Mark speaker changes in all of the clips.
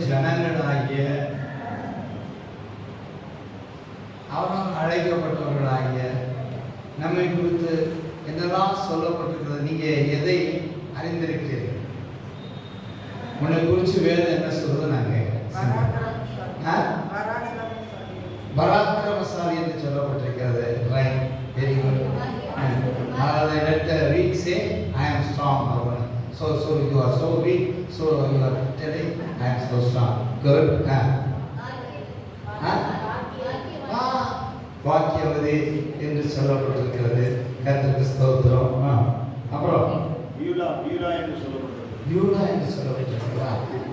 Speaker 1: ஜனங்களாகிய அவரால் அழைக்கப்பட்டவர்களாகிய நம்மை குறித்து என்னெல்லாம் சொல்லப்பட்டிருக்கிறது? நீங்க எதை அறிந்திருக்கிறீர்கள்? உன்னை குறித்து வேதம் என்ன சொல்றது? நாங்க பராக்கிரமசாலி என்று சொல்லப்பட்டிருக்கிறது. Right, very good. அதாவது let the weak say I am strong. So you are so weak, so you are telling I am so strong. Good. வாக்கியவதி என்று சொல்லப்பட்டிருக்கிறது. கர்த்தருக்கு ஸ்தோத்திரம். அப்புறம்
Speaker 2: யூதா என்று சொல்லப்பட்டிருக்கிறது.
Speaker 1: யூதா என்று சொல்லப்பட்டிருக்கிறதா?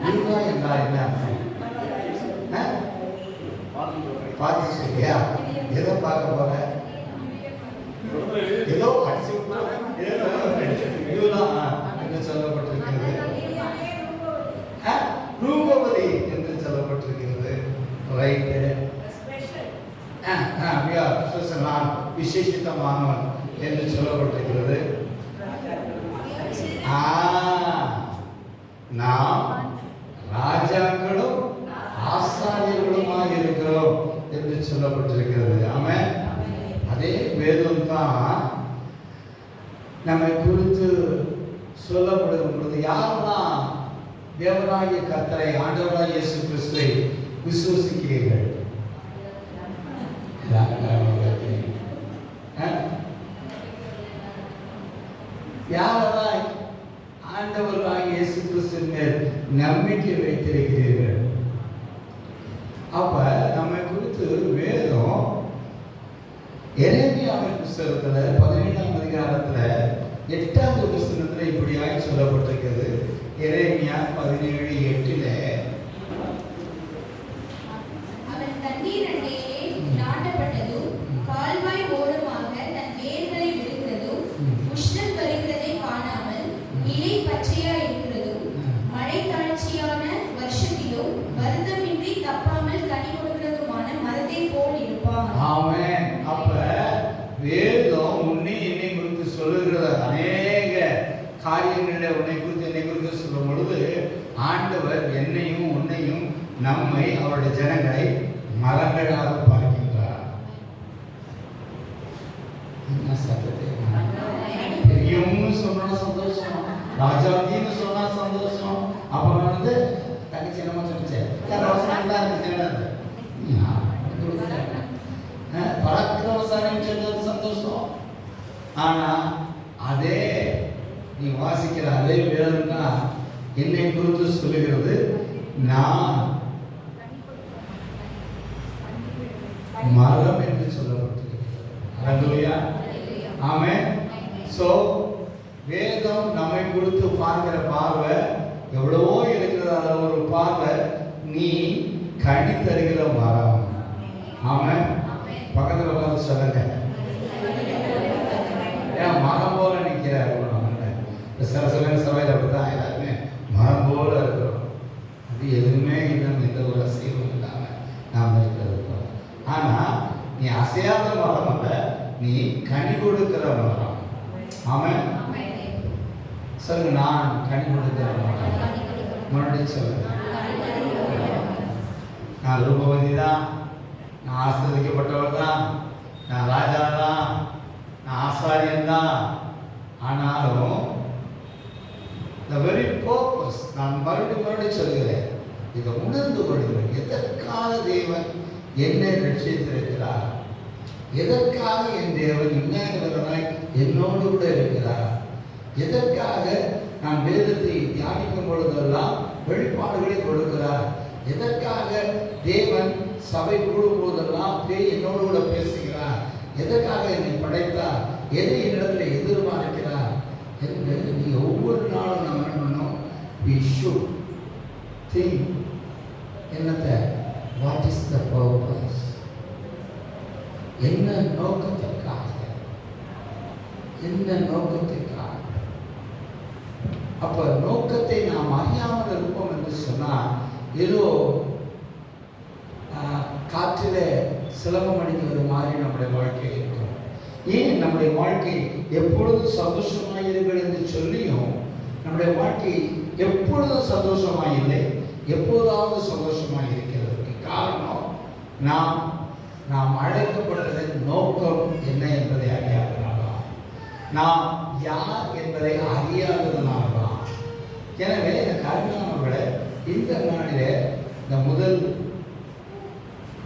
Speaker 1: யூதா என்றால் என்ன அர்த்தம்? பார்த்து சொல்லியா? எதை பார்க்க போற? ஏதோ அடிச்சு யூதா என்று சொல்லப்பட்டிருக்கிறது. ரூபவதி என்று சொல்லப்பட்டிருக்கிறது. ரைட்டு. நான் விசேஷித்தமானவன் என்று சொல்லப்பட்டிருக்கிறது. நாம் ராஜாக்களும் ஆசாரியர்களுமாக இருக்கிறோம் என்று சொல்லப்பட்டிருக்கிறது. ஆமென். அதே வேதம் தான் நம்மை குறித்து சொல்லப்படும் பொழுது யாரெல்லாம் தேவனாகிய கர்த்தரை ஆண்டவராகிய இயேசு கிறிஸ்துவை விசுவசிக்கிறீர்கள்? யாரெல்லாம் ஆண்டவராகிய இயேசு கிறிஸ்துவின் மேல் நம்பிக்கை வைத்திருக்கிறீர்கள்? அப்ப நம்மை குறித்து வேதம் எரேமியாவின் புஸ்தகத்துல 17ஆம் அதிகாரத்துல 8வது வசனத்துல இப்படியாய் சொல்லப்பட்டிருக்கிறது. எரேமியா 17:8
Speaker 3: அவன் தண்ணீர் அண்டையிலே நாட்டப்பட்டதும் கால்வாய் ஓரமாக தன் வேர்களை விடுகிறதும் உஷ்ணம் வருகிறதை காணாமல் இலை பச்சையா இருக்கிறதும் மழை தாழ்ச்சியான வருஷத்திலும் வருத்தமின்றி தப்பாமல் கனி கொடுக்கிறதுமான மரத்தை போல் இருப்பான்.
Speaker 1: ஆமென். அப்ப வேதம் உன்னை என்னை குறித்து சொல்லுகிற அநேக காரியங்களை உன்னை குறித்து என்னை குறித்து சொல்லும் பொழுது ஆண்டவர் என்னையும் உன்னையும் நம்மை அவருடைய ஜனங்களை மரங்களாக பார்க்கின்றார். என்ன சத்தத்தை பெரியவன்னு சொன்னா சந்தோஷம், ராஜாத்தின்னு சொன்னா சந்தோஷம். அப்புறம் வந்து தங்கச்சி என்னமா சொல்லிச்சேன் பராக்கிரமசாலின்னு சொன்னது சந்தோஷம். ஆனா அதே நீ வாசிக்கிற அதே வேதம் தான் என்னை குறித்து சொல்லுகிறது. நான் மரம் என்று சொல்லப்பட்டிருக்கிறது. அல்லேலூயா. ஆமென். சோ வேதம் நம்மை குறித்து பார்க்கிற பார்வை எவ்வளவோ இருக்கிறது. அதில் ஒரு பார்வை நீ கனி தருகிற மரம். ஆமென். பக்கத்தில் உட்காந்து சொல்லுங்க, ஏன் மரம் போல நிற்கிறார்? சில சபையில் அப்படித்தான் எல்லாருமே மரம் போல இருக்கிறோம். அது எதுவுமே இன்னும் எந்த ஒரு அசைவும் இல்லாமல் நாம் இருக்கிறது. ஆனால் நீ அசையாத மரம் அல்ல, நீ கனி கொடுக்கிற மரம். ஆமென். சொல்லுங்க, நான் கனி கொடுக்கிற மரம். மறுபடியும் சொல்லுங்க, நான் ரூபவதி தான், நான் ஆசீர்வதிக்கப்பட்டவர் தான், நான் ராஜா தான், நான் ஆசாரியன் தான். ஆனாலும் the very purpose, நான் மறுபடியும் சொல்கிறேன், இதை உணர்ந்து கொள்கிறேன். எதற்காக தேவன் என்னை ரட்சித்திருக்கிறார்? எதற்காக என் தேவன் இன்னாய் என்னோடு கூட இருக்கிறார்? எதற்காக நான் வேதத்தை தியானிக்கும் பொழுதெல்லாம் வெளிப்பாடுகளை கொடுக்கிறார்? எதற்காக தேவன் சபை கூடும் போதெல்லாம் என்னோடு கூட பேசுகிறார்? எதற்காக என்னை படைத்தார்? எதை என்னிடத்தில் எதிர்பார்க்கிறார் என்று நீ ஒவ்வொரு நாளும் நம்ம என்ன பண்ணணும்? we should think என்னத்தை, what is the purpose? என்ன நோக்கத்திற்காக, என்ன நோக்கத்திற்காக? அப்ப நோக்கத்தை நாம் அறியாமல் இருப்போம் என்று சொன்னால் ஏதோ காற்றிலே சிலம்பம் அடிக்கிறது மாதிரி நம்முடைய வாழ்க்கை இருக்கும். ஏன் நம்முடைய வாழ்க்கை எப்பொழுதும் சந்தோஷமாக இருங்கள் என்று சொல்லியும் நம்முடைய வாழ்க்கை எப்பொழுதும் சந்தோஷமாக இல்லை. எப்போதாவது சந்தோஷமாக இருக்கிறதுக்கு காரணம் நாம் அழைக்கப்பட்டதன் நோக்கம் என்ன என்பதை அறியாதனால்தான், நாம் யார் என்பதை அறியாததனால்தான். எனவே இந்த கருணானவர்களை இந்த நாளிலே, இந்த முதல்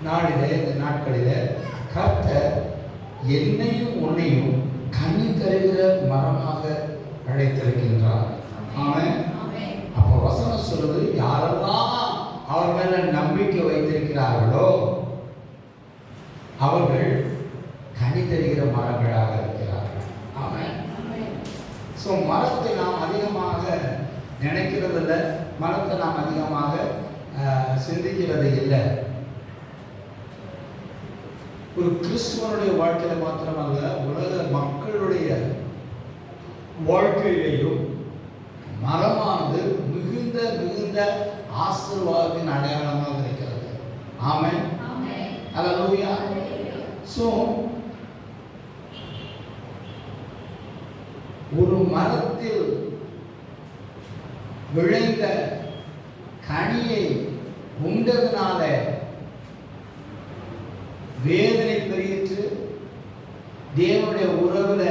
Speaker 1: நாளிலே, இந்த நாட்களிலே கர்த்தர் என்னையும் உன்னையும் கனி தருகிற மரமாக அழைத்திருக்கின்றார். ஆமென். அப்போ வசனம் சொல்லுது, யாரெல்லாம் அவர் மேல நம்பிக்கை வைத்திருக்கிறார்களோ அவர்கள் கனி தருகிற மரங்களாக இருக்கிறார்கள். ஆமென். ஸோ மரத்தை நாம் அதிகமாக நினைக்கிறது இல்லை, மரத்தை நாம் அதிகமாக சிந்திக்கிறது இல்லை. ஒரு கிறிஸ்துவனுடைய வாழ்க்கையில மாத்திரமல்ல, உலக மக்களுடைய வாழ்க்கையிலேயும் மரமானது மிகுந்த மிகுந்த ஆசீர்வாதத்தின் அடையாளமாக இருக்கிறது. ஆமென். அல்லேலூயா. ஸோ ஒரு மரத்தில் விளைந்த கனியை உண்டதுனால வேதனை பெருகிற்று, தேவனுடைய உறவுல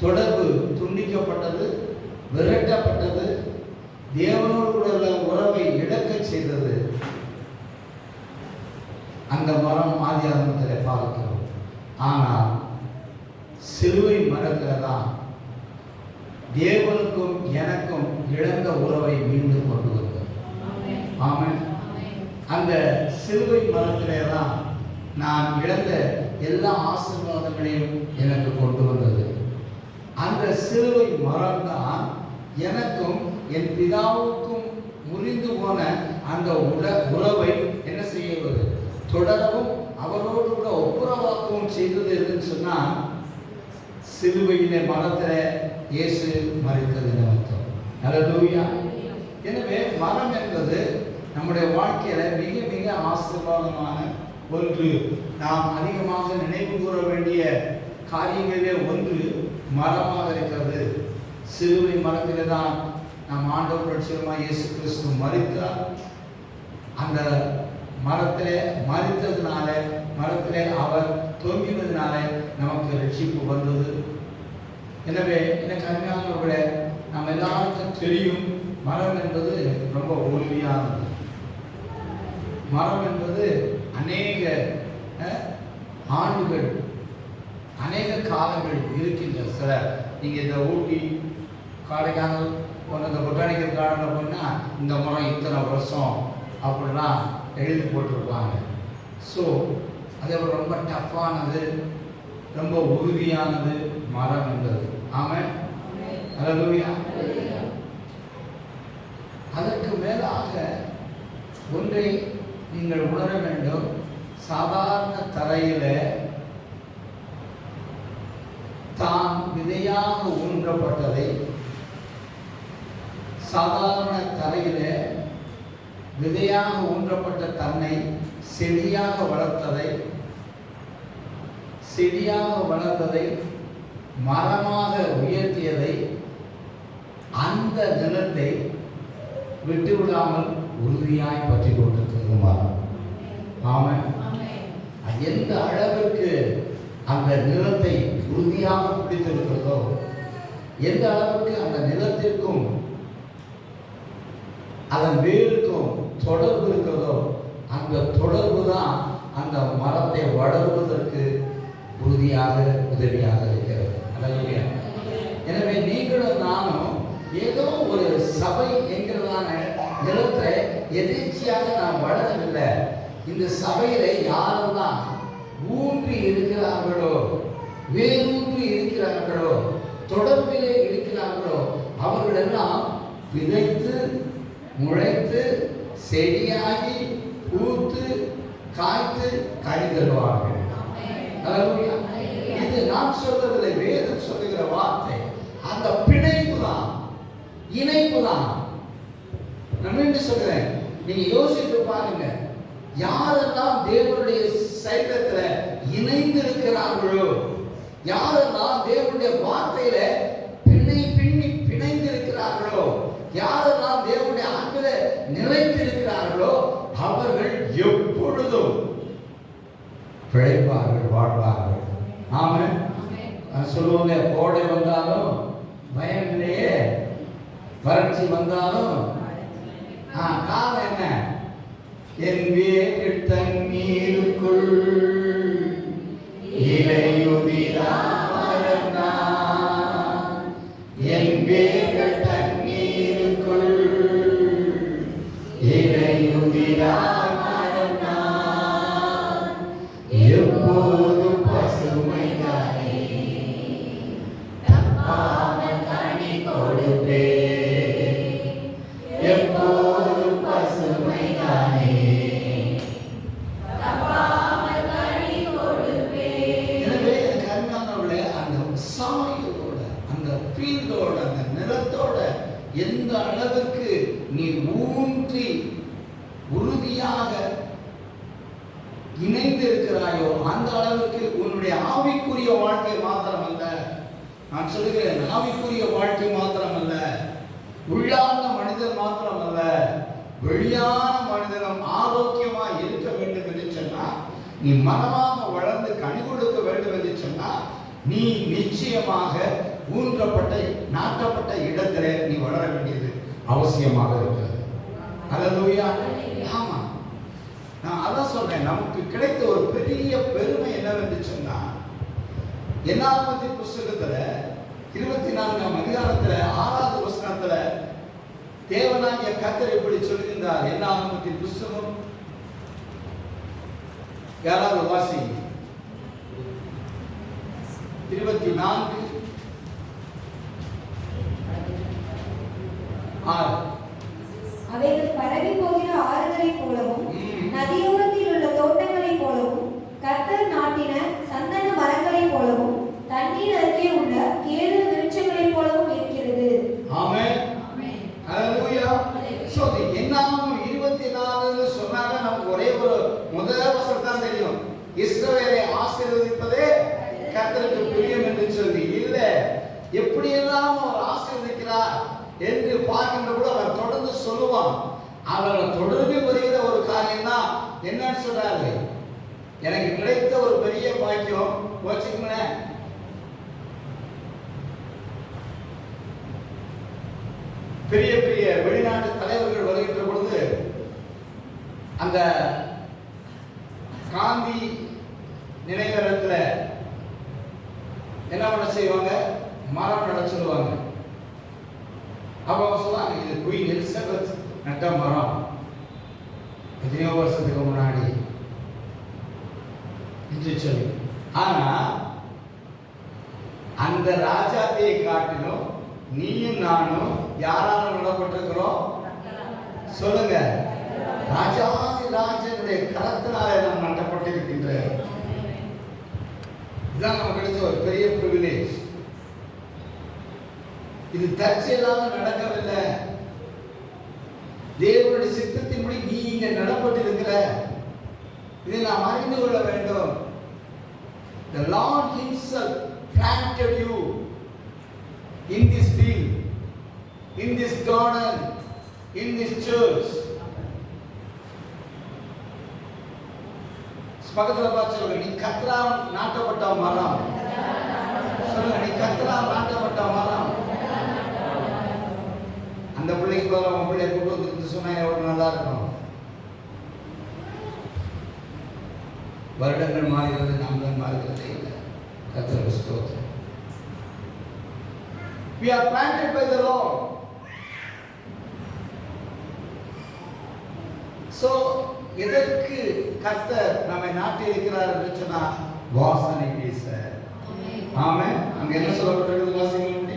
Speaker 1: தொடர்பு துண்டிக்கப்பட்டது, விரட்டப்பட்டது, தேவனோடு உள்ள உறவை இழக்க செய்தது. அந்த மரம் ஆதியாகமத்தில் பார்க்கிறோம். ஆனால் சிலுவை மரத்தில் தான் தேவனுக்கும் எனக்கும் இழந்த உறவை மீண்டும் கொண்டு வந்தது. ஆமென். அந்த சிலுவை மரத்திலே தான் நான் இழந்த எல்லா ஆசீர்வாதங்களையும் எனக்கு கொண்டு வந்தது. அந்த சிலுவை மரம் தான் எனக்கும் என் பிதாவுக்கும் முறிந்து போன அந்த உறவை என்ன செய்வது, தொடரவும் அவரோடு கூட ஒப்புரவாக்கவும் செய்தது எதுன்னு சொன்னா, சிலுவையிலே மரத்தில் இயேசு மரித்தது நிமித்தம். அல்லேலூயா. எனவே மரம் என்பது நம்முடைய வாழ்க்கையில மிக மிக ஆசீர்வாதமான ஒன்று. நாம் அதிகமாக நினைவு கூற வேண்டிய காரியங்களிலே ஒன்று மரமாக இருக்கிறது. சிலுவை மரத்திலே தான் நம் ஆண்டவர் ரட்சகருமாகிய இயேசு கிறிஸ்து மரித்தார். அந்த மரத்திலே மரித்ததுனால, மரத்திலே அவர் தொங்கினதுனால நமக்கு ரட்சிப்பு வந்தது. எனவே எனக்கு அருமையானவர்களே, நாம் எல்லாருக்கும் தெரியும், மரம் என்பது ரொம்ப உறுதியானது. மரம் என்பது அநேக ஆண்டுகள், அநேக காலங்கள் இருக்கின்ற சில, நீங்கள் இந்த ஊட்டி காரைக்கானல் போன்ற இந்த பொட்டானிக்கல் கார்டனில் போனால் இந்த மரம் இத்தனை வருஷம் அப்படிலாம் எழுதி போட்டிருப்பாங்க. ஸோ அதே ரொம்ப டஃப்பானது, ரொம்ப உறுதியானது மரம் என்பது. ஆமென். அல்லேலூயா. அதற்கு மேலாக ஒன்றை நீங்கள் உணர வேண்டும். சாதாரண தரையில தான் விதையாக ஊன்றப்பட்டதை, சாதாரண தரையில விதையாக ஊன்றப்பட்ட தன்னை செடியாக வளர்த்ததை மரமாக உயர்த்தியதை, அந்த நிலத்தை விட்டுவிடாமல் உறுதியாய் பற்றி கொண்டிருக்கிறது மரம். ஆமென். எந்த அளவிற்கு அந்த நிலத்தை உறுதியாக பிடித்திருக்கிறதோ, எந்த அளவுக்கு அந்த நிலத்திற்கும் அதன் வேருக்கும் தொடர்பு இருக்கிறதோ, அந்த தொடர்பு தான் அந்த மரத்தை வளர்வதற்கு உறுதியாக உதவியாக இருக்கிறது. அல்லேலூயா. எனவே நீங்களும் நானும் ஏதோ ஒரு சபை என்கிறதான நிலத்தை எதிர்ச்சியாக நாம் வளரவில்லை. இந்த சபையில யாரெல்லாம் ஊன்றி இருக்கிறார்களோ, வேரூன்றி இருக்கிறார்களோ, தொடர்பிலே இருக்கிறார்களோ, அவர்களெல்லாம் விதைத்து முளைத்து செடியாகி பூத்து காய்த்து கனி தருவார்கள். அல்லேலூயா. இது நான் சொல்றதில்லை, வேதம் சொல்லுகிற வார்த்தை. அந்த பிணைப்பு தான், இணைப்பு தான். நான் என்ன சொல்றேன், நீங்க யோசித்து பாருங்க. யாரெல்லாம் தேவனுடைய சைத்தத்துல இணைந்து இருக்கிறார்களோ, யாரெல்லாம் தேவனுடைய வார்த்தையில பின்னி பிணைந்து இருக்கிறார்களோ, யாரெல்லாம் தேவனுடைய அன்பில பிழைப்பார்கள், வாழ்வார்கள். ஆமென். சொல்லுவாங்க, கோடை வந்தாலும் பயம் இல்லையே, வறட்சி வந்தாலும் காலம் என்ன? என் வேறு தண்ணீருக்குள் இலையுதிரா மரம் நான், என் வேறு தண்ணீருக்குள் இலையுதிரா மரம் நான், எப்போதும் பசுமைதானே, தப்பாமல் கனி கொடுப்பே, எப்போதும் பசுமைதானே, தப்பாமல் கனி கொடுப்பே. எனவே கர்நாடகாவில் அந்த சாயோட, அந்த ஃபீல்டோட, அந்த நிலத்தோட எந்த அளவுக்கு நீ ஊன்றி உறுதியாக இணைந்து இருக்கிறாயோ அந்த அளவுக்கு உன்னுடைய ஆவிக்குரிய வாழ்க்கை மாத்திரமல்ல, நான் சொல்லுகிறேன், ஆவிக்குரிய வாழ்க்கை மாத்திரமல்ல, உள்ளார்ந்த மனிதன் மாத்திரமல்ல, வெளியான மனிதனும் ஆரோக்கியமா இருக்க வேண்டும் என்று சொன்னா, நீ மனமாக வளர்ந்து கனி கொடுக்க வேண்டும் என்று சொன்னா, நீ நிச்சயமாக ஊன்றப்பட்ட நாட்டப்பட்ட இடத்திலே நீ வளர வேண்டியது அவசியமாக இருக்கிறது. அல்லேலூயா. ஆமா, நான் அதான் சொல்றேன், நமக்கு கிடைத்த ஒரு பெரிய பெருமை என்னவென்று சொன்னா, என்னாகமத்தின் புஸ்தகத்துல 24ஆம் அதிகாரத்துல 6வது வசனத்துல தேவனாகிய கர்த்தர் இப்படி சொல்லுகின்றார். என்னாகமத்தின் புஸ்தகம், யாராவது வாசிங்க, 24:6.
Speaker 3: அவைகள் பரவி போகிற ஆறுகளைப் போலவும் நதியோரத்தில் உள்ள தோட்டங்களைப் போலவும் கர்த்தர் நாட்டின சந்தன மரங்களைப் போலவும் தண்ணீர் அருகே உள்ள கேடு விருட்சங்களைப் போலவும் இருக்கிறது.
Speaker 1: ஆமென். ஹல்லேலூயா. சோ என்னாகும் 24 சொன்னாங்க, நமக்கு ஒரே ஒரு முதல் வசனம் தான் தெரியும், இஸ்ரவேலை ஆசீர்வதிப்பதே கர்த்தருக்கு பிரியம் என்று சொல்லி. இல்ல, எப்படியெல்லாம் அவர் ஆசீர்வதிக்கிறார் என்று பார்க்கின்ற கூட அவர் தொடர்ந்து சொல்லுவான். அவரை தொடர்பில் வருகிற ஒரு காரியம் தான் என்னன்னு சொல்றாரு, எனக்கு கிடைத்த ஒரு பெரிய பாக்கியம் வச்சுக்கோங்களேன். பெரிய பெரிய வெளிநாட்டு தலைவர்கள் வருகின்ற பொழுது அந்த காந்தி நினைவகத்தில் என்ன பண்ண செய்வாங்க, மரம் நட சொல்லுவாங்க. அப்போ அவங்க சொல்லுவாங்க, இது குயின் எலிசபெத் நட்ட மரம், எத்தனையோ வருஷத்துக்கு முன்னாடி என்று சொல்லி. ஆனா அந்த ராஜாத்தியை காட்டிலும் நீயும் நானும் யாரால நடப்பட்டிருக்கிறோம் சொல்லுங்க, ராஜாதி ராஜனுடைய கரத்தினாலே நாம் நடப்பட்டிருக்கின்ற. இதுதான் நமக்கு கிடைச்ச ஒரு பெரிய பிரிவிலேஜ். இது தற்செயலாக நடக்கவில்லை, தேவனுடைய சித்தத்தின்படி நீ இங்க நடப்பட்டிருக்கிற. இதை நாம் அறிந்து கொள்ள வேண்டும். The Lord himself planted you in this field, in this garden, in this church. பக்கத்துல பார்த்து சொல்லுங்க, நீ கர்த்தரால் நாட்டப்பட்ட மரம். சொல்லுங்க, நீ கர்த்தரால் நாட்டப்பட்ட மரம். அந்த பிள்ளைக்கு பதிலாக உன் பிள்ளைய கூட்டு வந்து சொன்னா எவ்வளவு நல்லா இருக்கும். வருடங்கள் மாறுகிறது, நாங்கள் மாறுகிறதே இல்லை. கர்த்தருக்கு ஸ்தோத்திரம். We are planted by the Lord. So எதற்கு கர்த்தர் நம்மை நாட்டி இருக்கிறார் என்று சொன்னா, வாசனை வீச. ஆமென். அங்க என்ன சொல்லப்பட்டிருக்கிறது வாசிங்க.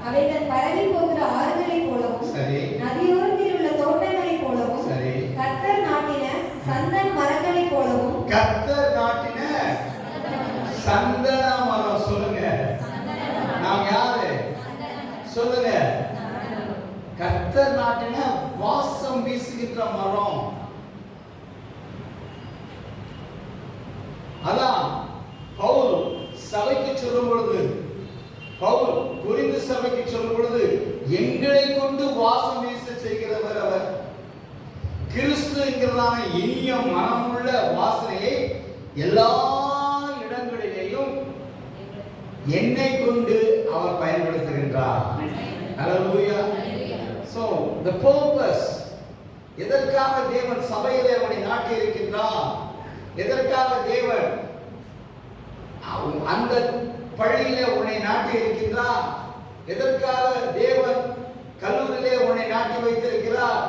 Speaker 3: அவைகள் பரவி போகிற ஆறுகளைப் போலவும்
Speaker 1: சரி,
Speaker 3: நதியோரத்தில் உள்ள தோட்டங்களைப் போலவும்
Speaker 1: சரி,
Speaker 3: கர்த்தர் நாட்டின சந்தன மரங்களைப் போலவும்.
Speaker 1: கர்த்தர் நாட்டின சந்தன மரம். சொல்லுங்க, நாம் யாரு சொல்லுங்க, கர்த்தர் நாட்டின வாசம் வீசுகின்ற மரம். அதான் பவுல் சபைக்கு சொல்லும் பொழுது, பவுல் கொரிந்து சபைக்கு சொல்லும் பொழுது, எங்களை கொண்டு வாசம் வீச செய்கிறவர் அவர். கிறிஸ்துங்கிறதான இனிய மனமுள்ள வாசனையை எல்லா இடங்களிலேயும் எண்ணெய் கொண்டு அவர் பயன்படுத்துகின்றார். ஹல்லேலூயா. So the purpose, எதற்காக தேவன் சபையிலே அவனை நாட்டி இருக்கின்றார், எதற்காக தேவன் அந்த பள்ளியிலே உன்னை நாட்டி இருக்கின்றார், எதற்காக தேவன் கல்லூரியிலே உன்னை நாட்டி வைத்திருக்கிறார்,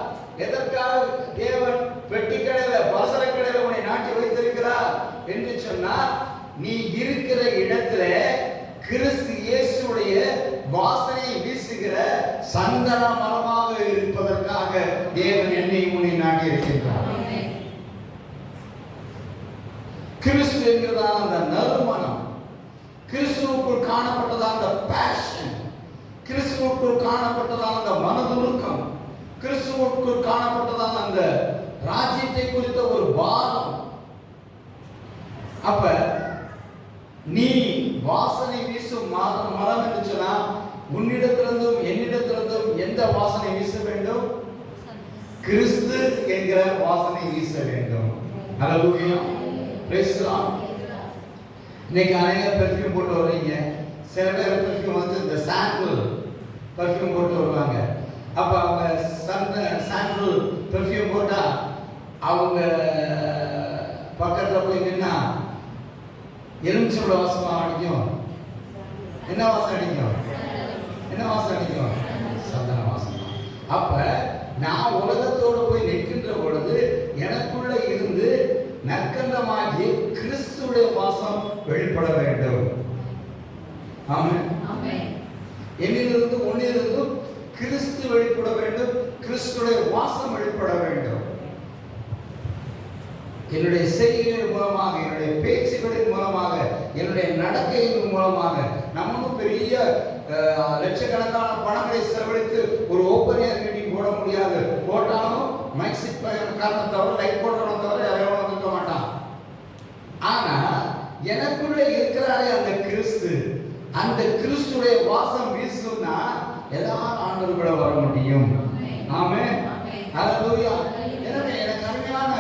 Speaker 1: எதற்காக தேவன் பெட்டிக்கடையில பலசரக்கடையில உன்னை நாட்டி வைத்திருக்கிறார் என்று சொன்னால், நீ இருக்கிற இடத்துல கிறிஸ்து இயேசுடைய வாசனை வீசுகிற சந்தன மரமாக இருப்பதற்காக தேவன் என்னை உன்னை நாட்டி இருக்கின்றார். கிறிஸ்து என்கிறதான அந்த நறுமணம், கிறிஸ்துவுக்குள் காணப்பட்டதான அந்த பேஷன், கிறிஸ்துவுக்குள் காணப்பட்டதான அந்த மனதுருக்கம், கிறிஸ்துவுக்குள் காணப்பட்டதான அந்த ராஜ்யத்தை குறித்த ஒரு பாரம். அப்ப நீ வாசனை வீசும் மரம் என்று சொன்னா, உன்னிடத்திலிருந்தும் என்னிடத்திலிருந்தும் எந்த வாசனை வீச வேண்டும்? கிறிஸ்து என்கிற வாசனை வீச வேண்டும். ஹல்லேலூயா. Praise the Lord. இன்னைக்கு அநேக பெர்ஃப்யூம் போட்டு வர்றீங்க. சில பேர் பெர்ஃப்யூம் வந்து இந்த சாம்பிள் பெர்ஃப்யூம் போட்டு வருவாங்க. அப்ப அவங்க சாம்பிள் பெர்ஃப்யூம் போட்டா அவங்க பக்கத்துல போய் நின்னா எலுமிச்சோட வாசமா அடிக்கும். என்ன வாசம் அடிக்கும்? என்ன வாசம் அடிக்கும்? சந்தன வாசம். அப்ப நான் உலகத்தோடு போய் நிற்கின்ற பொழுது எனக்குள்ள இருந்து நற்கந்தமாகி கிறிஸ்துடைய வாசம் வெளிப்பட வேண்டும். ஆமென். என்னிலிருந்து உன்னிலிருந்து கிறிஸ்து வெளிப்பட வேண்டும், கிறிஸ்துடைய வாசம் வெளிப்பட வேண்டும். என்னுடைய செய்கைகள் மூலமாக, என்னுடைய பேச்சுகளின் மூலமாக, என்னுடைய நடக்கையின் மூலமாக, நம்மளும் பெரிய லட்சக்கணக்கான பணங்களை செலவழித்து ஒரு ஓப்பன் ஏர் மீட்டிங் போட முடியாது. போட்டாலும் மைக் செட் காரணம் தவிர, லைட் போடுறவங்க தவிர யாரையும் இருக்க மாட்டான். ஆனா எனக்குள்ள இருக்கிறாரே அந்த கிறிஸ்து, அந்த கிறிஸ்துடைய வாசம் வீசுனா எல்லாரும் ஆண்டவர்களை வர முடியும். ஆமென். ஹல்லேலூயா. எனவே எனக்கு அருமையான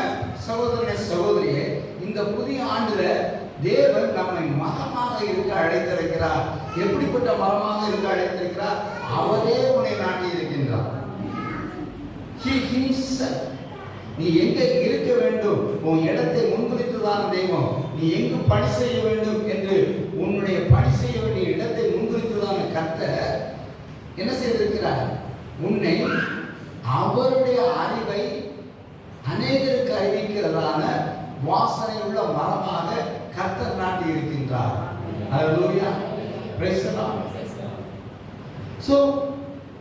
Speaker 1: சகோதரனே சகோதரியே, இந்த புதிய ஆண்டுல தேவன் நம்மை மரமாக இருக்க அழைத்திருக்கிறார். எப்படிப்பட்ட மரமாக இருக்க அழைத்திருக்கிறார்? அவரே உன்னை நாட்டி இருக்கின்றார். He himself. நீ எங்க இருக்க வேண்டும், உன் இடத்தை முன்குறித்துதான் தெய்வம். நீ எங்கு பணி செய்ய வேண்டும் என்று உன்னுடைய பணி செய்ய வேண்டிய இடத்தை முன்குறித்துதான் கர்த்தர் என்ன செய்திருக்கிறார்? உன்னை அவருடைய அறிவை அநேகருக்கு அறிவிக்கிறதான வாசனை உள்ள மரமாக கர்த்தர் நாட்டி இருக்கின்றார். Hallelujah. Praise the Lord. So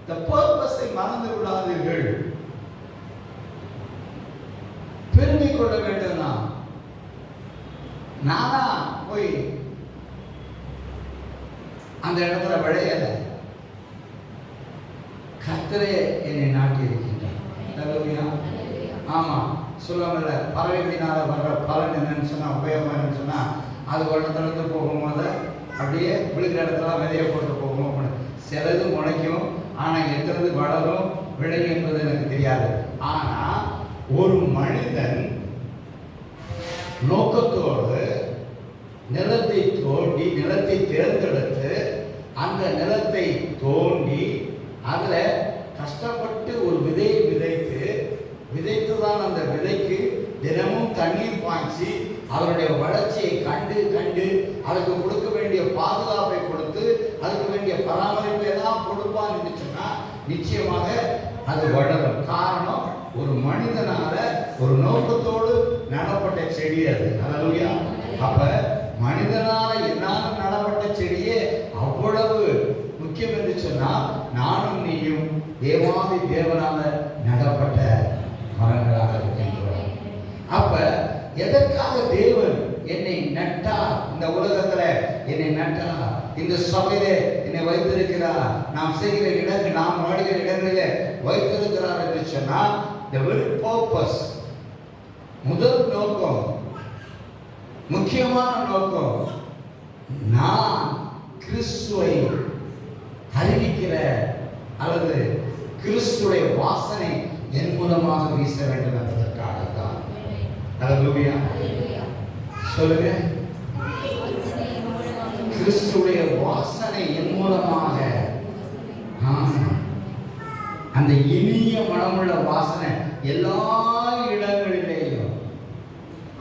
Speaker 1: the purpose ஐ மறந்து விடாதீர்கள். பெருமை கொள்ள வேண்டும். நானா போய் அந்த இடத்துல விளையல, கர்த்தரே என்னை நாட்டி இருக்கின்றார். ஹல்லேலூயா. ஆமா, சொல்லுவாங்கல்ல, பறவைகளினால வர்ற பலன் என்னன்னு சொன்னா, உபயோகம் என்னன்னு சொன்னா, அது ஒரு இடத்துல இருந்து போகும்போது அப்படியே விழுகிற இடத்துல விதைய போட்டு போகும். சிலது முளைக்கும், ஆனா எத்தனை வளரும் விளையும் என்பது எனக்கு தெரியாது. ஆனா ஒரு மனிதன் நோக்கத்தோடு நிலத்தை தோண்டி, நிலத்தை தேர்ந்தெடுத்து, அந்த நிலத்தை தோண்டி அதுல கஷ்டப்பட்டு ஒரு விதையை விதைத்துதான் அந்த விதைக்கு தினமும் தண்ணீர் பாய்ச்சி அதனுடைய வளர்ச்சியை கண்டு அதுக்கு கொடுக்க வேண்டிய பாதுகாப்பை கொடுத்து அதுக்கு வேண்டிய பராமரிப்பை எல்லாம் கொடுப்பான்னு நினைச்சோம்னா நிச்சயமாக அது வளரும். காரணம், ஒரு மனிதனால ஒரு நோக்கத்தோடு நடப்பட்ட செடி அது. ஹல்லேலூயா. அப்ப மனிதனால என்னால நடப்பட்ட செடியே அவ்வளவு முக்கியம் என்று சொன்னால், நானும் நீயும் தேவாதி தேவனால நடப்பட்ட மரங்களாக இருக்கின்றோம். அப்ப எதற்காக தேவன் என்னை நட்டார்? இந்த உலகத்துல என்னை நட்டார், இந்த சபையிலே என்னை வைத்திருக்கிறார், நாம் செய்கிற இடங்கள், நாம் வாடுகிற இடங்களிலே வைத்திருக்கிறார் என்று சொன்னால், the very purpose, முதல் நோக்கம், முக்கியமான நோக்கம், நான் கிறிஸ்துவை அறிவிக்கிற அல்லது கிறிஸ்துடைய வாசனை என் மூலமாக வீச வேண்டும் என்பதற்காகத்தான். அல்லேலூயா. சொல்லுங்க. கிறிஸ்துடைய வாசனை என் மூலமாக, அந்த இனிய மனமுள்ள வாசனை எல்லா இடங்களிலேயும்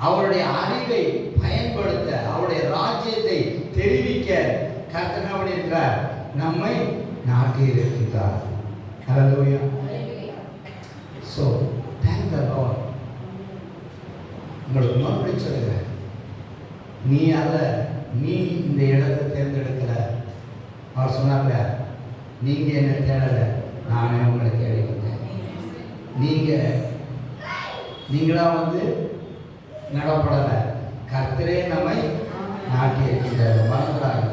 Speaker 1: அவருடைய அறிவை பயன்படுத்த, அவருடைய ராஜ்யத்தை தெரிவிக்க கர்த்தர் என்ன பண்ணியிருக்கிறார்? நம்மை நாட்டி இருக்கின்றார். ஹல்லேலூயா. So thank the Lord. உங்களுக்கு மறுபடியும் சொல்லுங்க, நீ அல்ல, நீ இந்த இடத்தை தேர்ந்தெடுக்கிற. அவர் சொன்னார்ல, நீங்க என்ன தேடல, நானே உங்களை தேடி வந்தேன். நீங்களா நடப்படலை, கர்த்தரே நம்மை நாட்டி இருக்கின்றார். மறந்துடாங்க,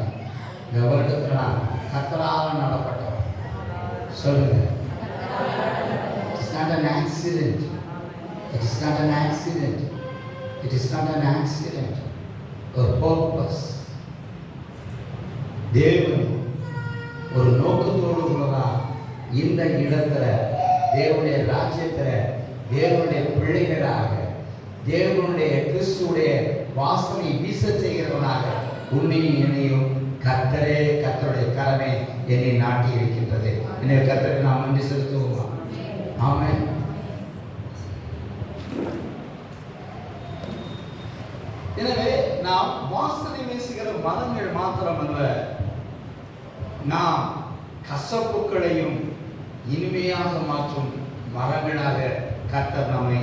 Speaker 1: இந்த வருடத்தில் நான் கர்த்தரால் நடப்பட்டவர். சொல்லுங்க. It's not an accident. It is not an accident. It is not an accident. A purpose. தேவன் ஒரு நோக்கத்தோடு உள்ளதா இந்த இடத்துல தேவனுடைய ராஜ்யத்தில் தேவனுடைய பிள்ளைகளாக, தேவனுடைய கிறிஸ்துடைய வாசனை வீச செய்கிறவனாக உன்னையும் என்னையும் கர்த்தருடைய கரமே என்னை நாட்டி இருக்கின்றது. என்னை கர்த்தருக்கு நாம் நன்றி செலுத்துவோமா? ஆமென். எனவே நாம் வாசனை வீசுகிற மரங்கள் மாத்திரமல்ல, நாம் கசப்புகளையும் இனிமையாக மாற்றும் மரங்களாக கர்த்தர் நம்மை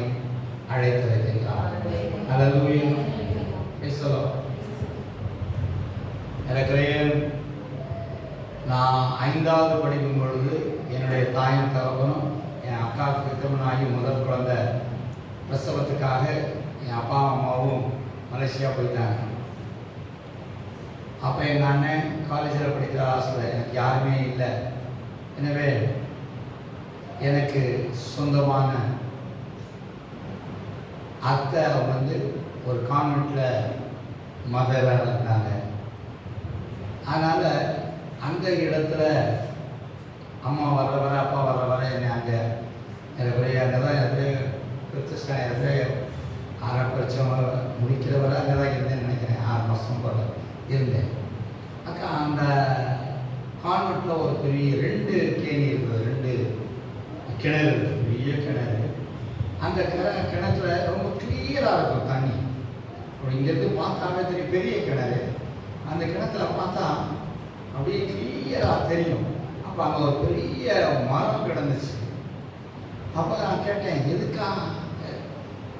Speaker 1: அழைத்திருக்கின்றார். அல்லேலூயா. எனக்கு நான் 5வது படிக்கும் பொழுது என்னுடைய தாயும் தகப்பனும் என் அக்காவுக்கு திருமணமாகி முதல் குழந்தை பிரசவத்துக்காக என் அப்பா அம்மாவும் மலேசியா போயிட்டாங்க. அப்போ எங்கள் அண்ணன் காலேஜில் படிக்கிற ஆசை, எனக்கு யாருமே இல்லை. எனவே எனக்கு சொந்தமான அத்தை ஒரு கான்வென்ட்டில் மதராக இருந்தாங்க. அதனால் அந்த இடத்துல அம்மா வர வர அப்பா வர வர என்னை அங்கே அங்கே தான் பிரதிஷ்டை 6 வருஷம் முடிக்கிற வரை அங்கே தான் இருந்தேன்னு நினைக்கிறேன். 6 மாதம் போல இருந்தேன். அக்கா அந்த கான்வென்ட்டில் ஒரு பெரிய 2 கேணி இருக்குது, 2 கிணறு, பெரிய கிணறு. அந்த கிணத்துல ரொம்ப கிளியராக இருக்கும் தண்ணி. இங்கேருந்து பார்த்தாவே தெரியும், பெரிய கிணறு. அந்த கிணத்துல பார்த்தா அப்படியே கிளியராக தெரியும். அப்போ அங்கே ஒரு பெரிய மரம் கிடந்துச்சு. அப்போ நான் கேட்டேன், எதுக்கா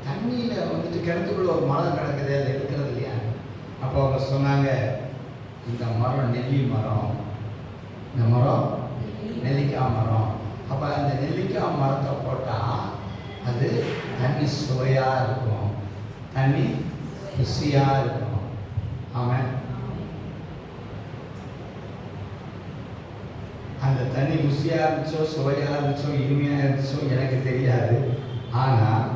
Speaker 1: தண்ணியில் கிணத்துக்குள்ள ஒரு மரம் கிடக்குது, அதை எடுக்கிறது இல்லையா? அப்போ அவங்க சொன்னாங்க, இந்த மரம் நெல்லி மரம், இந்த மரம் நெல்லிக்காய் மரம். அப்போ அந்த நெல்லிக்காய் மரத்தை போட்டால் அது தண்ணி சுவையாக இருக்கும், தண்ணி ருசியாக இருக்கும். ஆமாம். அந்த தண்ணி ருசியாக இருந்துச்சோ, சுவையாக இருந்துச்சோ, இனிமையாக இருந்துச்சோ எனக்கு தெரியாது. ஆனால்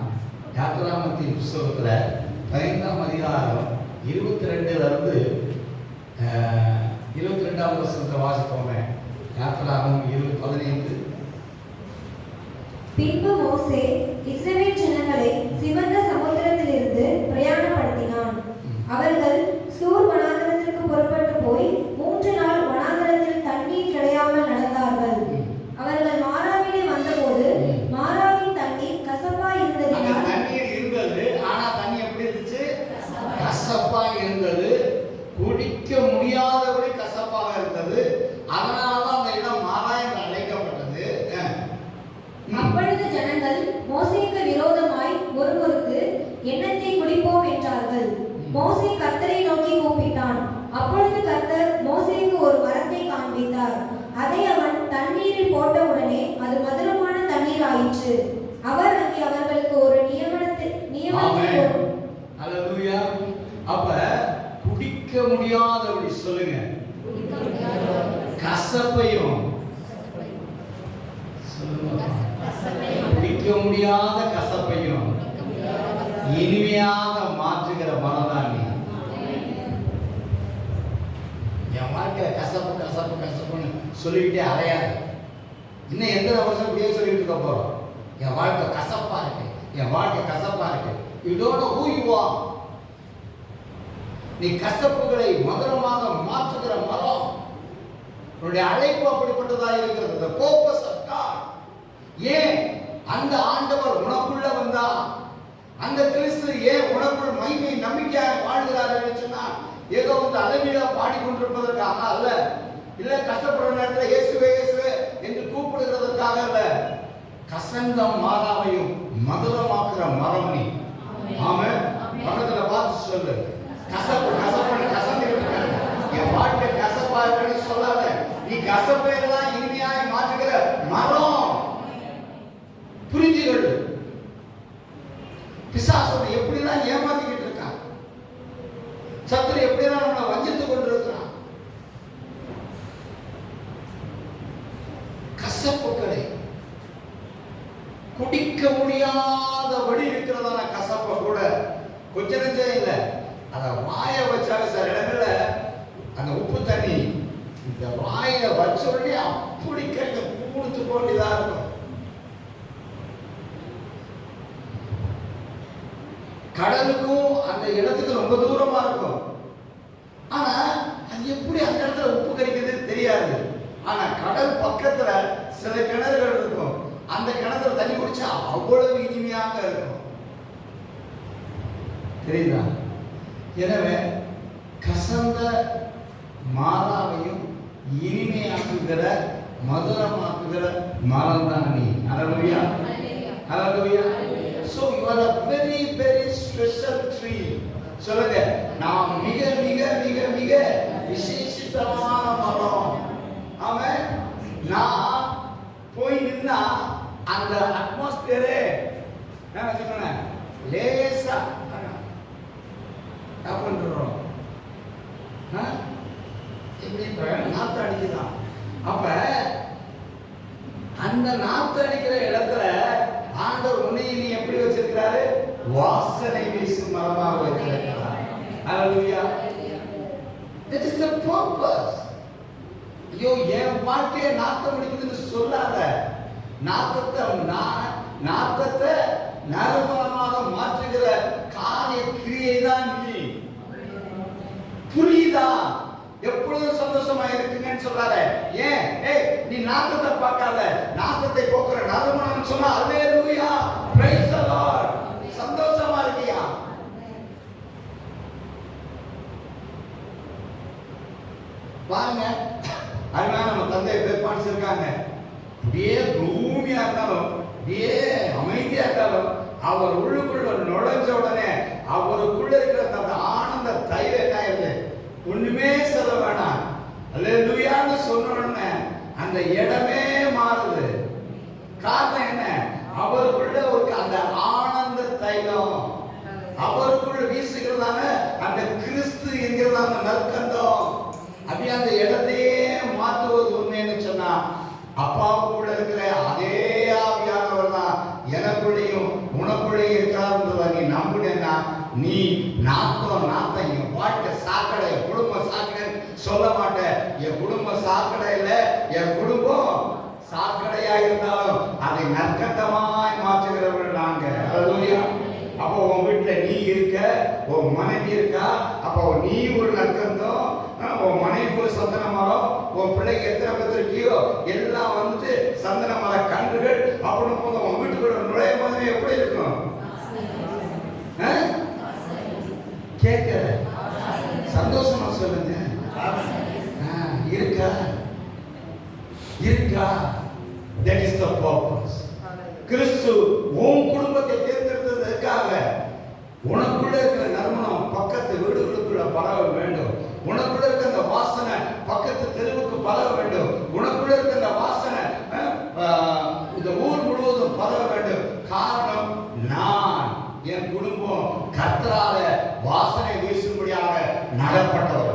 Speaker 1: யாத்திராமத்தின் புஸ்தகத்தில் 15ஆம் அதிகாரம் 22லேருந்து 22ஆம் வசனத்தை வாசிப்போமே. யாத்திராமம் 15.
Speaker 3: பின்பு மோசே இஸ்ரவேல் ஜனங்களை சிவந்த சமுத்திரத்திலிருந்து பிரயாணப்படுத்தினான். அவர்கள் சூர் வனாந்தரத்திற்கு புறப்பட்டு போய் 3 நாள் வனாந்தரத்தில் தண்ணீர் கிடையாமல் நடந்தார்கள். அவர்கள் மாராவிலே வந்தபோது மாராவின் தண்ணீர் கசப்பாய் இருந்ததினால்,
Speaker 1: தண்ணீர் இருந்தது, ஆனா தண்ணி எப்படி இருந்துச்சு? கசப்பாய் இருந்தது. குடிக்க முடியாதபடி கசப்பாக இருந்தது. அதனாலதான் அந்த இடம் மாறா என்று அழைக்கப்பட்டது.
Speaker 3: அப்பொழுது ஜனங்கள் மோசேக்கு விரோதமாய் ஒருவருக்கு எண்ணத்தை குடிப்போம் என்றார்கள். மோசே கர்த்தரை நோக்கி கூப்பிட்டான். அப்பொழுது கர்த்தர் மோசேக்கு ஒரு மரத்தை காண்பித்தார். அதை அவன் தண்ணீரில் போட்டவுடனே அது மதுரமான தண்ணீர் ஆயிற்று. அவர் அங்கே அவர்களுக்கு ஒரு நியமனத்தை
Speaker 1: அல்லேலூயா. அப்ப குடிக்க முடியாதபடி, சொல்லுங்க, கசப்பையும் குடிக்க முடியாத கசப்பையும் இனிமையாக மாற்றுகிற மனதானி. என் வாழ்க்கையில கசப்பு கசப்பு கசப்புன்னு சொல்லிக்கிட்டே அலையாது. இன்னும் எத்தனை வருஷம் இப்படியே சொல்லிட்டு இருக்க போறோம்? என் வாழ்க்கை கசப்பா இருக்கு, என் வாழ்க்கை கசப்பா இருக்கு. You don't know who you are. நீ கசப்புகளை மதுரமாக மாற்றுகிற மரம். உன்னுடைய அழைப்பு அப்படிப்பட்டதாக இருக்கிறது. The purpose of God. ஏன் அந்த ஆண்டவர் உனக்குள்ள வந்தா, அந்த கிறிஸ்து ஏன் உனக்குள் மகிமை நம்பிக்கையாக வாழ்கிறார் என்று சொன்னால், ஏதோ வந்து அலவியா பாடிக்கொண்டிருப்பதற்காக அல்ல, இல்ல கஷ்டப்படுற நேரத்தில் இயேசுவே இயேசுவே என்று கூப்பிடுகிறதற்காக அல்ல. கசந்த மாறாவையும் மதுரமாக்குற மரம் நீ. ஆமென். பக்கத்துல பார்த்து சொல்லு, கசப்பு கசப்பு கசந்து இருக்கிறாங்க, என் வாழ்க்கை கசப்பா இருக்குன்னு சொல்லாத. நீ கசப்பையெல்லாம் இனிமையாய் மாற்றுகிற மரம். புரிஞ்சுகள். பிசாசு எப்படிலாம் ஏமாத்திக்கிட்டு இருக்கான், சத்துரு எப்படிலாம் நம்மளை வஞ்சித்துக் கொண்டிருக்கிறான். கசப்புகளை குடிக்க முடியாதபடி இருக்கிறதான கசப்பை கூட கொஞ்சம் நெஞ்சம் இல்லை, அதை வாய வச்சாலே சில இடங்கள்ல அந்த உப்பு தண்ணி இந்த வாயில வச்ச உடனே அப்படி கேட்க கூடுத்து போட்டுதா இருக்கும். கடலுக்கும் அந்த இடத்துக்கு ரொம்ப தூரமா இருக்கும். ஆனா அது எப்படி அந்த இடத்துல உப்பு கரிக்கிறது தெரியாது. ஆனா கடல் பக்கத்துல சில கிணறுகள் இருக்கும், அந்த கிணத்துல தண்ணி குடிச்சா அவ்வளவு இனிமையாக இருக்கும். தெரியுதா? எனவே கசந்த மாறாவையும் இனிமையாக்குகிற மதுரமாக்குகிற மரம் தான் நீ. ஹல்லேலூயா, ஹல்லேலூயா. So you are a very very special tree. சொல்லுங்க, நான் மிக மிக மிக மிக விசேஷமான மரம். ஆமென். நான் போய் நின்னா அந்த அட்மாஸ்பியரே என்ன சொல்றேன், லேசா பண்றோம், இப்படி நாத்து அடிக்குதான். அப்ப அந்த நாத்து அடிக்கிற இடத்துல ஆண்டவர் உன்னை நீ எப்படி வச்சிருக்கிறாரு? வாசனை வீசும் மரமாக வச்சிருக்கிறார். ஹல்லேலூயா. That is the purpose. ஐயோ என் வாழ்க்கையை நாத்தம் அடிக்குதுன்னு சொல்லாத. நாத்தத்தை நறுமணமாக மாற்றுகிற காரிய கிரியை தான் நீ. புரியுதா? எப்பொழுதும் சந்தோஷமா இருக்குங்கன்னு சொல்லாத. ஏன் நீ நாத்தத்தை பார்க்காத, நாத்தத்தை போக்குற நறுமணம் சொன்னா அல்லேலூயா, பிரைஸ் தி லார்ட். சந்தோஷமா இருக்கியா? பாருங்க, அதனால நம்ம தந்தை பேப்பான்ஸ் இருக்காங்க. அப்படியே க்ளூமியா இருந்தாலும், அப்படியே அமைதியா இருந்தாலும், அவர் உள்ளுக்குள்ள நுழைஞ்ச உடனே அவருக்குள்ள இருக்கிற அந்த ஆனந்த தைரியம் என்ன ஆயிடுது? ஒண்ணுமே சொல்ல வேணாம், அல்லேலூயான்னு சொன்ன உடனே அந்த இடமே மாறுது. காரணம் என்ன? அவருக்குள்ள ஒரு அந்த ஆனந்த தைலம், அவருக்குள்ள வீசுகிறதான அந்த கிறிஸ்து என்கிறதான நற்கந்தம், அப்படியே அந்த இடத்தையே மாற்றுவது உண்மைன்னு சொன்னா, அப்பாவுக்குள்ள இருக்கிற அதே ஆவியானவர் தான் எனக்குள்ளேயும் உனக்குள்ளேயும் இருக்கிறார்ன்றத நீ நம்புனேன்னா, நீ நாத்தம் என் வாழ்க்கை சாக்கடை, என் குடும்பம் சாக்கடை சொல்ல மாட்டேன். என் குடும்பம் சாக்கடை இல்லை, என் குடும்பம் சாக்கடையா இருந்தாலும் அதை நற்கந்தமாய் மாற்றுகிறவர்கள் நாங்க. அப்போ உன் வீட்டுல நீ இருக்க, உன் மனைவி இருக்கா, அப்போ நீ ஒரு நற்கந்தம், உன் மனைவி ஒரு சந்தன மரம், உன் பிள்ளைக்கு எத்தனை பத்திரிக்கையோ எல்லாம் வந்துட்டு சந்தன மர கன்றுகள் அப்படின்னு போது உன் வீட்டுக்குள்ள நுழைய போது எப்படி இருக்கும்? கேட்க சந்தோஷமா சொல்லுங்க. இருக்கா? That is the purpose. கிறிஸ்து உன் குடும்பத்தை தேர்ந்தெடுத்ததற்காக உனக்குள்ள இருக்கிற நறுமணம் பக்கத்து வீடுகளுக்குள்ள பரவ வேண்டும். உனக்குள்ள இருக்கிற அந்த வாசனை பக்கத்து தெருவுக்கு பரவ வேண்டும். உனக்குள்ள இருக்கிற அந்த வாசனை இந்த ஊர் முழுவதும் பரவ வேண்டும். காரணம், நான் என் குடும்பம் கர்த்தரால வாசனை வீசும்படியாக நடப்பட்டவர்.